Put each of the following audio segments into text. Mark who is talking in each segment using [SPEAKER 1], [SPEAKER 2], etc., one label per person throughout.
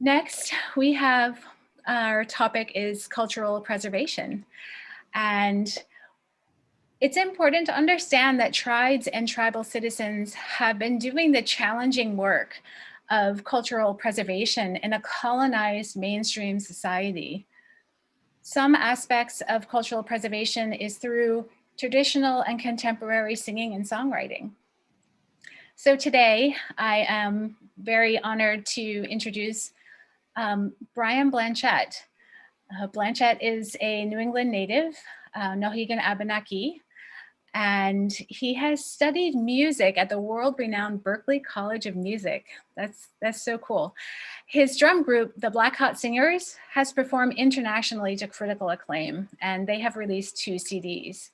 [SPEAKER 1] Next, we have our topic is cultural preservation. And it's important to understand that tribes and tribal citizens have been doing the challenging work of cultural preservation in a colonized mainstream society. Some aspects of cultural preservation is through traditional and contemporary singing and songwriting. So today, I am very honored to introduce Bryan Blanchette. Blanchette is a New England native, Nulhegan Abenaki, and he has studied music at the world-renowned Berklee College of Music. That's so cool. His drum group, the Black Hot Singers, has performed internationally to critical acclaim, and they have released 2 CDs.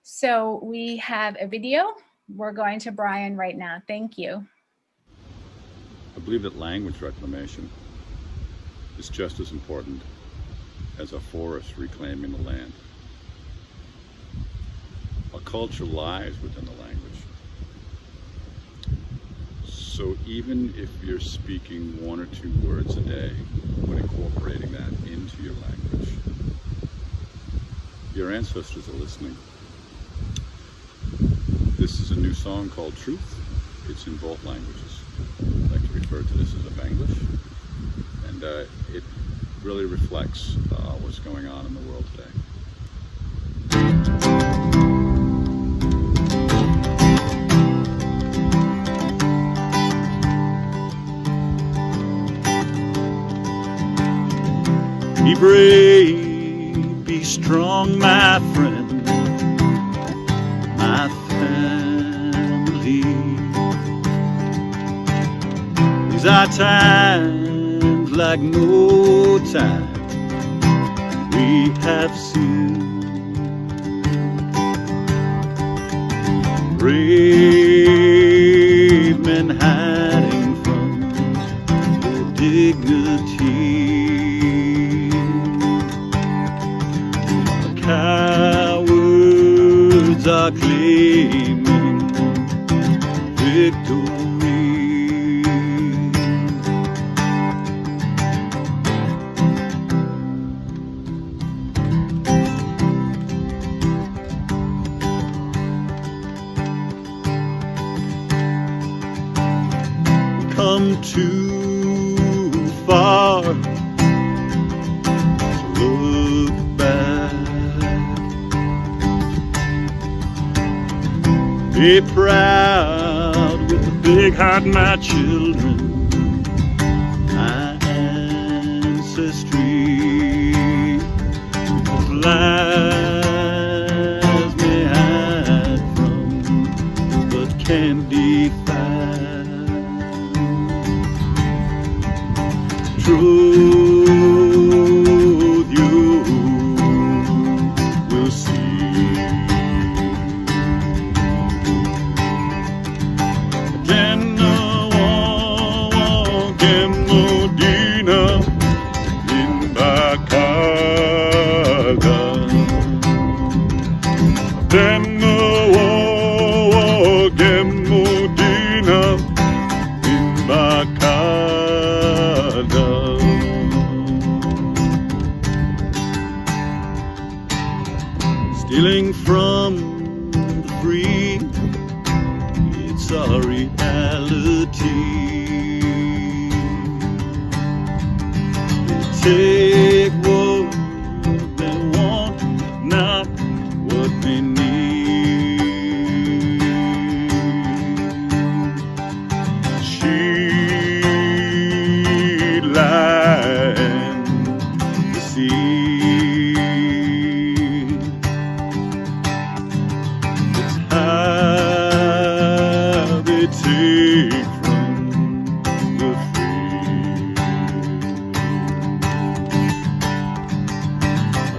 [SPEAKER 1] So we have a video. We're going to Bryan right now. Thank you.
[SPEAKER 2] I believe that language reclamation is just as important as a forest reclaiming the land. A culture lies within the language. So even if you're speaking 1 or 2 words a day, when incorporating that into your language, your ancestors are listening. This is a new song called Truth. It's in both languages. I like to refer to this as a Banglish. And it really reflects what's going on in the world today. Be brave, be strong, my friend, my family. These are times like no time we have seen. Brave men hiding from their dignity. Cowards are claiming victory. Come too far to look back. Be proud with a big heart, my children, my ancestry. The lies may hide from, but can't define. Truth you will see. Gemodina in Bakada. Gemodina in Bakada. Stealing from the free, it's our reality. They take what they want, not what they need. She lied the sea. It's how they take from the free.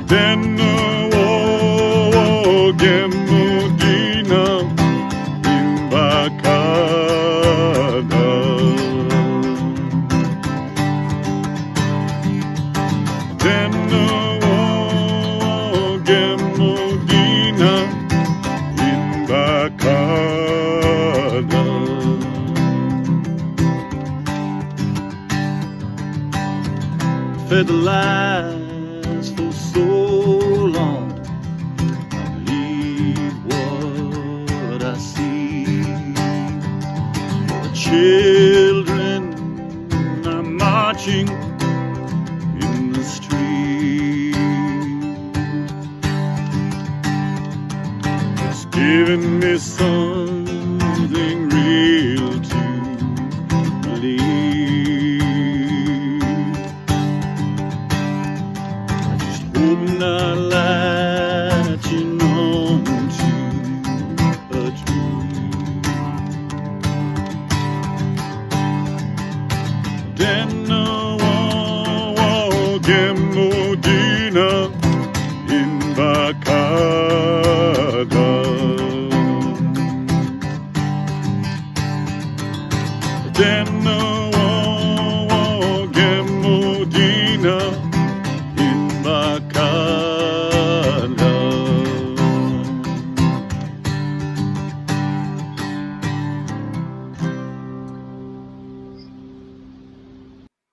[SPEAKER 2] Then Gemodina in Bakada. Then Gemodina in Bakada. fed the lies for so long. I believe what I see. The children are marching in the street. It's giving me something real to believe. I just hope I'm not latching on to a dream. Dana Gemodina in Bakada. Dana Gemodina